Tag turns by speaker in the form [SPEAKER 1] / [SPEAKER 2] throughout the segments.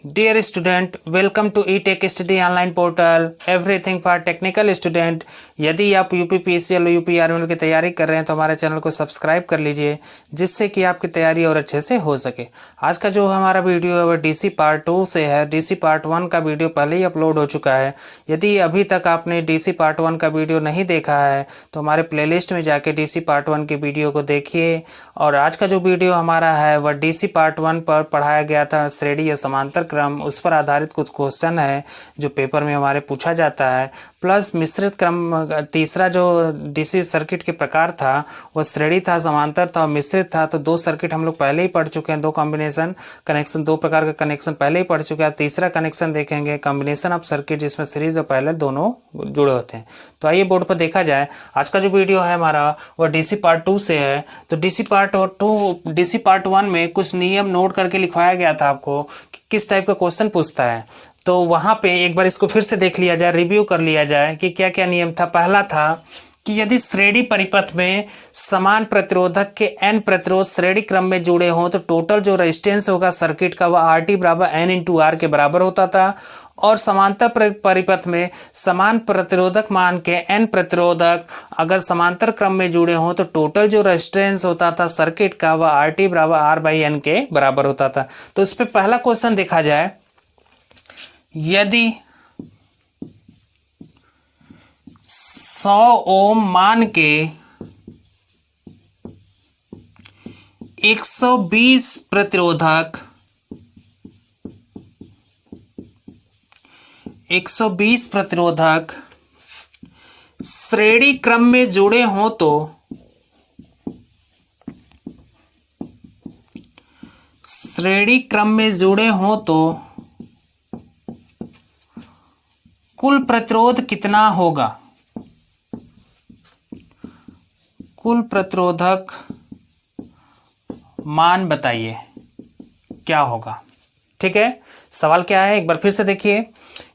[SPEAKER 1] Dear student, welcome to E-Tech Study Online Portal, Everything for Technical Student। यदि आप UPPSC और UPRML की तैयारी कर रहे हैं तो हमारे चैनल को सब्सक्राइब कर लीजिए, जिससे कि आपकी तैयारी और अच्छे से हो सके। आज का जो हमारा वीडियो है वह DC पार्ट 2 से है। DC पार्ट 1 का वीडियो पहले ही अपलोड हो चुका है। यदि अभी तक आपने DC पार्ट 1 का वीडियो नहीं देखा है तो हमारे प्लेलिस्ट में जाके DC पार्ट 1 की वीडियो को देखिए। और आज का जो वीडियो हमारा है वह DC पार्ट 1 पर पढ़ाया गया था, श्रेणी या समांतर क्रम, उस पर आधारित कुछ क्वेश्चन है जो पेपर में हमारे पूछा जाता है। प्लस मिश्रित क्रम, तीसरा जो डीसी सर्किट के प्रकार था वह श्रेणी था, समांतर था और मिश्रित था। तो दो सर्किट हम लोग पहले ही पढ़ चुके हैं, दो कॉम्बिनेशन कनेक्शन, दो प्रकार का कनेक्शन पहले ही पढ़ चुके हैं। तीसरा कनेक्शन देखेंगे, कॉम्बिनेशन ऑफ सर्किट, जिसमें सीरीज और पैरेलल दोनों जुड़े होते हैं। तो आइए बोर्ड पर देखा जाए। आज का जो वीडियो है हमारा वह डीसी पार्ट 2 से है। तो डीसी पार्ट 1 में कुछ नियम नोट करके लिखवाया गया था आपको कि किस टाइप का क्वेश्चन पूछता है। तो वहाँ पे एक बार इसको फिर से देख लिया जाए, रिव्यू कर लिया जाए कि क्या क्या नियम था। पहला था कि यदि श्रेणी परिपथ में समान प्रतिरोधक के n प्रतिरोध श्रेणी क्रम में जुड़े हों तो टोटल जो रेजिस्टेंस होगा सर्किट का वह RT बराबर N इंटू R के बराबर होता था। और समांतर परिपथ में समान प्रतिरोधक मान के n प्रतिरोधक अगर समांतर क्रम में जुड़े हों तो टोटल जो रेजिस्टेंस होता था सर्किट का वह RT बराबर R बाई N के बराबर होता था। तो इस पर पहला क्वेश्चन देखा जाए। यदि 100 ओम मान के 120 प्रतिरोधक 120 प्रतिरोधक श्रेणी क्रम में जुड़े हों तो कुल प्रतिरोध कितना होगा? कुल प्रतिरोधक मान बताइए क्या होगा। ठीक है, सवाल क्या है एक बार फिर से देखिए।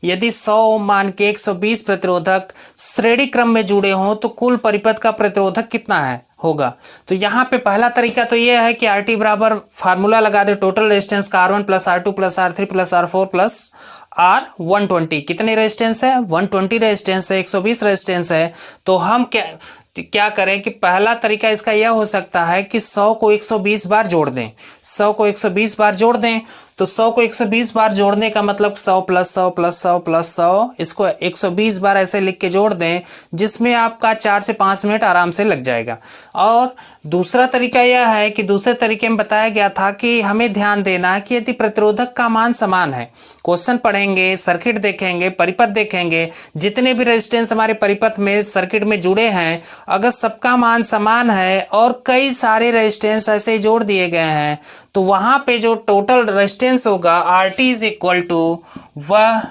[SPEAKER 1] यदि 100 ओम मान के 120 प्रतिरोधक श्रेणी क्रम में जुड़े हों तो कुल परिपथ का प्रतिरोधक कितना होगा। तो यहाँ पे पहला तरीका तो ये है कि RT बराबर फार्मूला लगा दे टोटल रेजिस्टेंस का R1 plus R2 plus R3 plus R4 plus R120। कितने रेजिस्टेंस है? 120 रेजिस्टेंस है, 120 रेजिस्टेंस है। तो हम क्या करें कि पहला तरीका इसका यह हो सकता है कि 100 को 120 बार जोड़ दें। 100 को 120 बार जोड़ दें तो 100 को 120 बार जोड़ने का मतलब 100 प्लस 100 प्लस 100 प्लस 100, इसको 120 बार ऐसे लिख के जोड़ दें, जिसमें आपका 4 से 5 मिनट आराम से लग जाएगा। और दूसरा तरीका यह है कि दूसरे तरीके में बताया गया था कि हमें ध्यान देना है कि यदि प्रतिरोधक का मान समान है, क्वेश्चन पढ़ेंगे, सर्किट देखेंगे, परिपथ देखेंगे, जितने भी रेजिस्टेंस हमारे परिपथ में सर्किट में जुड़े हैं, अगर सबका मान समान है और कई सारे रेजिस्टेंस ऐसे ही जोड़ दिए गए हैं तो वहां पे जो टोटल रेजिस्टेंस होगा RT इज इक्वल टू वह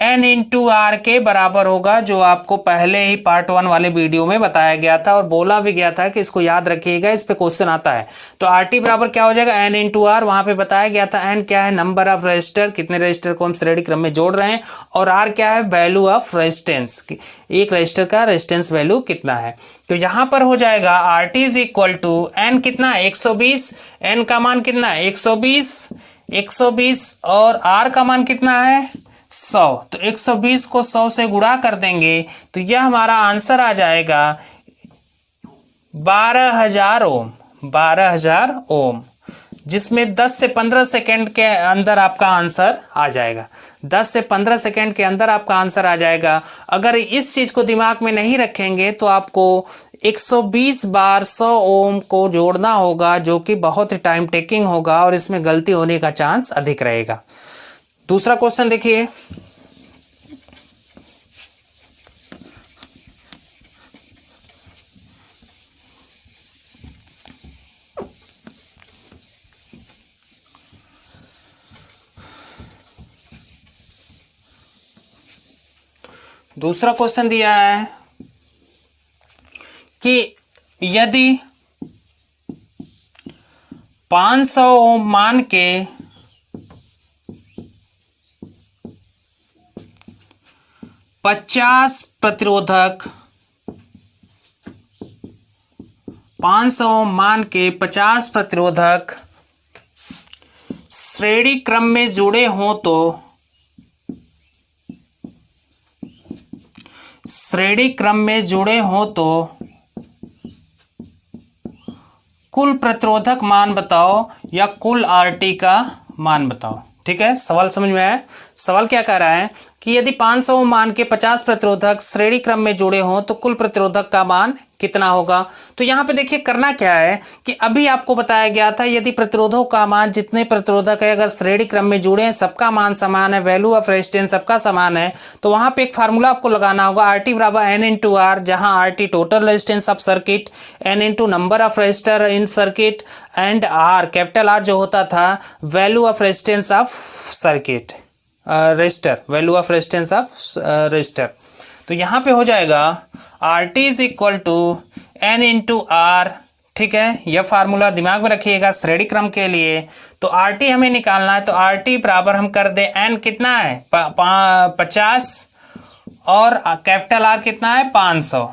[SPEAKER 1] N इंटू R के बराबर होगा, जो आपको पहले ही पार्ट 1 वाले वीडियो में बताया गया था और बोला भी गया था कि इसको याद रखिएगा, इस पे क्वेश्चन आता है। तो RT बराबर क्या हो जाएगा? N into R। वहां पे बताया गया था N क्या है? नंबर ऑफ रजिस्टर, कितने रजिस्टर को हम श्रेणी क्रम में जोड़ रहे हैं, और R क्या है? वैल्यू ऑफ रेजिस्टेंस, एक रजिस्टर का रेजिस्टेंस वैल्यू कितना है। तो यहां पर हो जाएगा RT is equal to N कितना? 120। N का मान कितना है? 120 और R का मान कितना है? 100। तो 120 को 100 से गुणा कर देंगे तो यह हमारा आंसर आ जाएगा 12,000 ओम। 12,000 ओम, जिसमें 10 से 15 सेकंड के अंदर आपका आंसर आ जाएगा। 10 से 15 सेकंड के अंदर आपका आंसर आ जाएगा। अगर इस चीज को दिमाग में नहीं रखेंगे तो आपको 120 बार 100 ओम को जोड़ना होगा, जो कि बहुत ही टाइम टेकिंग होगा और इसमें गलती होने का चांस अधिक रहेगा। दूसरा क्वेश्चन देखिए। दूसरा क्वेश्चन दिया है कि यदि 500 ओम मान के 50 प्रतिरोधक 500 ओम मान के 50 प्रतिरोधक श्रेणी क्रम में जुड़े हों तो श्रेणी क्रम में जुड़े हों तो कुल प्रतिरोधक मान बताओ या कुल आरटी का मान बताओ। ठीक है, सवाल समझ में आया। सवाल क्या कह रहा है कि यदि 500 ओम मान के 50 प्रतिरोधक श्रेणी क्रम में जुड़े हों तो कुल प्रतिरोधक का मान कितना होगा। तो यहाँ पे देखिए करना क्या है कि अभी आपको बताया गया था यदि प्रतिरोधों का मान, जितने प्रतिरोधक है अगर श्रेणी क्रम में जुड़े हैं, सबका मान समान है, वैल्यू ऑफ रेजिस्टेंस सबका समान है, तो वहां पे एक फार्मूला आपको लगाना होगा RT बराबर N इंटू आर, जहां RT total resistance of circuit, N into number of resistor in circuit, and R capital R जो होता था value of resistance of circuit resistor, value of resistance of resistor. तो यहाँ पे हो जाएगा RT is equal to N into R. ठीक है, यह फार्मूला दिमाग में रखिएगा श्रेणी क्रम के लिए। तो RT हमें निकालना है, तो RT बराबर हम कर दें N कितना है 50 और कैपिटल R कितना है 500।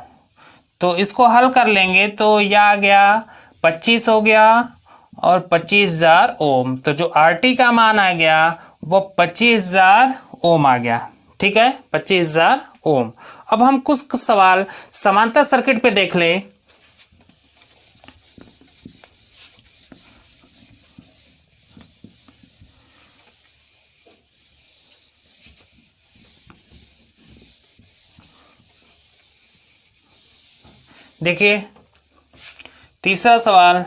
[SPEAKER 1] तो इसको हल कर लेंगे तो यह आ गया 25 हो गया और 25,000 ओम। तो जो RT का मान आ गया वो 25,000 ओम आ गया। ठीक है, 25,000 ओम। अब हम कुछ सवाल समांतर सर्किट पे देख लें। देखिए तीसरा सवाल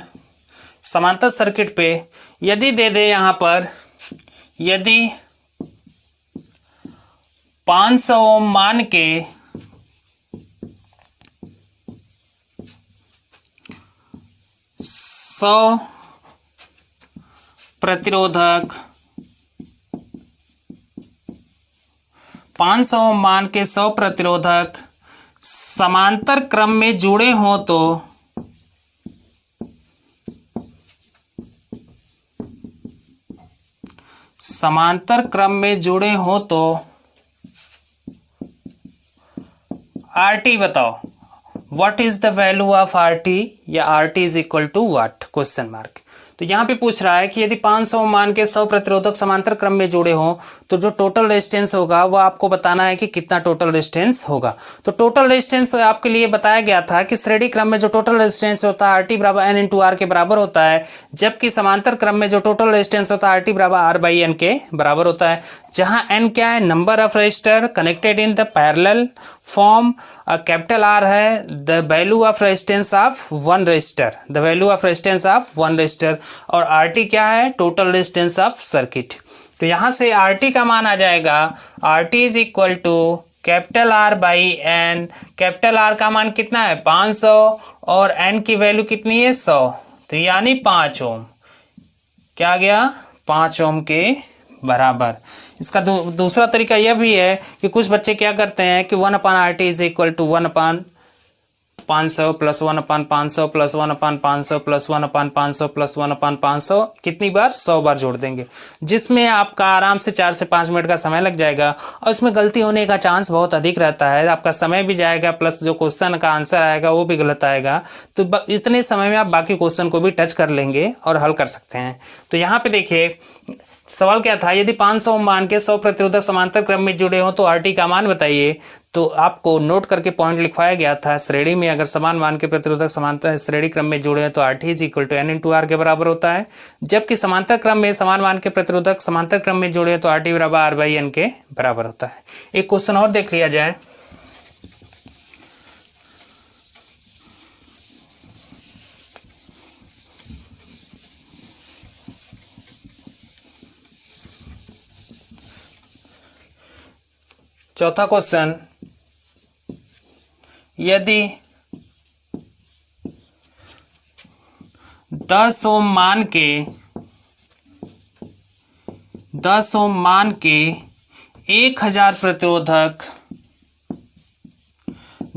[SPEAKER 1] समांतर सर्किट पे यदि दे दे यहां पर यदि 500 ओम मान के 100 प्रतिरोधक 500 ओम मान के 100 प्रतिरोधक समांतर क्रम में जुड़े हों तो समांतर क्रम में जुड़े हों तो RT बताओ, what is the value of RT या RT is equal to what, question mark. तो यहाँ पे पूछ रहा है कि यदि 500 मान के 100 प्रतिरोधक समांतर क्रम में जुड़े हों तो जो टोटल रेजिस्टेंस होगा वो आपको बताना है कि कितना टोटल रेजिस्टेंस होगा। तो टोटल रेजिस्टेंस आपके लिए बताया गया था कि श्रेणी क्रम में जो टोटल रेजिस्टेंस होता है RT बराबर N इंटू आर के बराबर होता है, जबकि समांतर क्रम में जो टोटल रेजिस्टेंस होता है RT बराबर R बाई N के बराबर होता है, जहाँ N क्या है number of resistor connected in the parallel form, capital R है the value of resistance of one resistor, the value of resistance of one resistor, और RT क्या है टोटल रेजिस्टेंस ऑफ सर्किट। तो यहाँ से RT का मान आ जाएगा RT is equal to capital R by N। Capital R का मान कितना है 500 और N की वैल्यू कितनी है 100, तो यानी 5 ओम। क्या आ गया 5 ओम के बराबर। इसका दूसरा तरीका यह भी है कि कुछ बच्चे क्या करते हैं कि 1/RT is equal to 1/500 plus 1/500 plus 1/500 plus 1/500 plus 1/500 कितनी बार 100 बार जोड़ देंगे, जिसमें आपका आराम से 4 से 5 मिनट का समय लग जाएगा और इसमें गलती होने का चांस बहुत अधिक रहता है। आपका समय भी जाएगा प्लस जो क्वेश्चन का आंसर आएगा वो भी गलत आएगा। तो इतने समय में आप बाकी क्वेश्चन को भी टच कर लेंगे और हल कर सकते हैं। तो यहाँ पे देखिए सवाल क्या था, यदि 500 ओम मान के 100 प्रतिरोधक समांतर क्रम में जुड़े हों तो RT का मान बताइए। तो आपको नोट करके पॉइंट लिखवाया गया था, श्रेणी में अगर समान मान के प्रतिरोधक समांतर श्रेणी क्रम में जुड़े हैं तो RT is equal to N into R के बराबर होता है, जबकि समांतर क्रम में समान मान के प्रतिरोधक समांतर क्रम में जुड़े हैं तो RT बराबर R बाई N के बराबर होता है। एक क्वेश्चन और देख लिया जाए। चौथा क्वेश्चन, यदि 10 ओम मान के 1000 प्रतिरोधक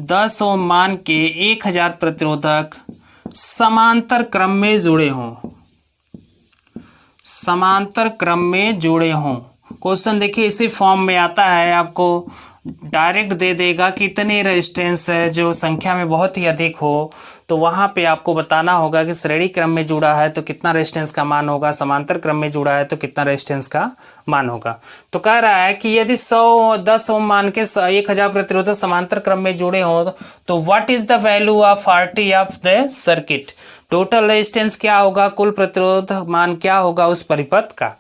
[SPEAKER 1] 10 ओम मान के 1000 प्रतिरोधक समांतर क्रम में जुड़े हों, समांतर क्रम में जुड़े हों। क्वेश्चन देखिए इसी फॉर्म में आता है, आपको डायरेक्ट दे देगा कि इतने रेजिस्टेंस है जो संख्या में बहुत ही अधिक हो तो वहाँ पे आपको बताना होगा कि श्रेणी क्रम में जुड़ा है तो कितना रेजिस्टेंस का मान होगा, समांतर क्रम में जुड़ा है तो कितना रेजिस्टेंस का मान होगा। तो कह रहा है कि यदि 10 ओम मान के 1000 प्रतिरोधक समांतर क्रम में जुड़े हों तो what is the value of RT of the circuit, total resistance क्या होगा, कुल प्रतिरोध मान क्या होगा उस परिपथ का।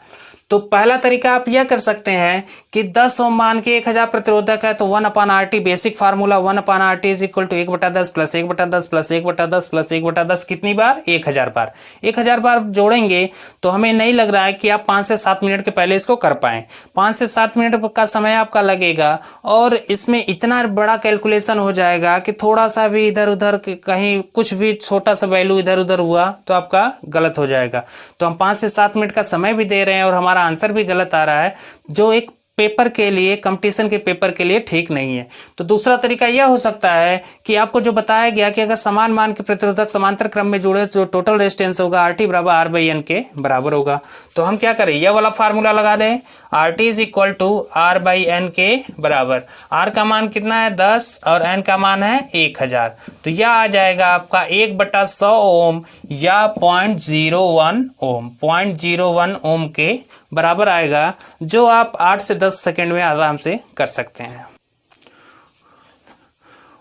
[SPEAKER 1] तो पहला तरीका आप यह कर सकते हैं कि 10 ओम मान के 1000 प्रतिरोधक है तो 1/RT basic formula 1/RT is equal to 1/10 plus 1/10 plus 1/10 plus 1/10 कितनी बार, 1000 बार। 1000 बार जोड़ेंगे तो हमें नहीं लग रहा है कि आप 5 से 7 मिनट के पहले इसको कर पाएं। 5 से 7 मिनट का समय आपका लगेगा और इसमें इतना बड़ा कैलकुलेशन हो जाएगा कि थोड़ा सा भी इधर उधर कहीं कुछ भी छोटा सा वैल्यू इधर उधर हुआ तो आपका गलत हो जाएगा। तो हम 5 से 7 मिनट का समय भी दे रहे हैं और हमारा आंसर भी गलत आ रहा है, जो एक पेपर के लिए, कंपटीशन के पेपर के लिए ठीक नहीं है। तो दूसरा तरीका यह हो सकता है कि आपको जो बताया गया कि अगर समान मान के प्रतिरोधक समांतर क्रम में जुड़े तो टोटल रेजिस्टेंस होगा RT बराबर R/N के बराबर होगा। तो हम क्या करें, यह वाला फार्मूला लगा दें, RT is equal to R/N के बराबर। R का मान कितना है 10 और N का मान है 1000। तो यह आ जाएगा आपका 1/100 ओम या 0.01 ओम, 0.01 ओम के बराबर आएगा, जो आप 8 से 10 सेकंड में आराम से कर सकते हैं।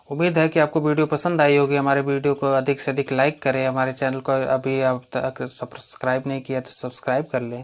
[SPEAKER 1] उम्मीद है कि आपको वीडियो पसंद आई होगी। हमारे वीडियो को अधिक से अधिक लाइक करें। हमारे चैनल को अभी आप तक सब्सक्राइब नहीं किया तो सब्सक्राइब कर लें।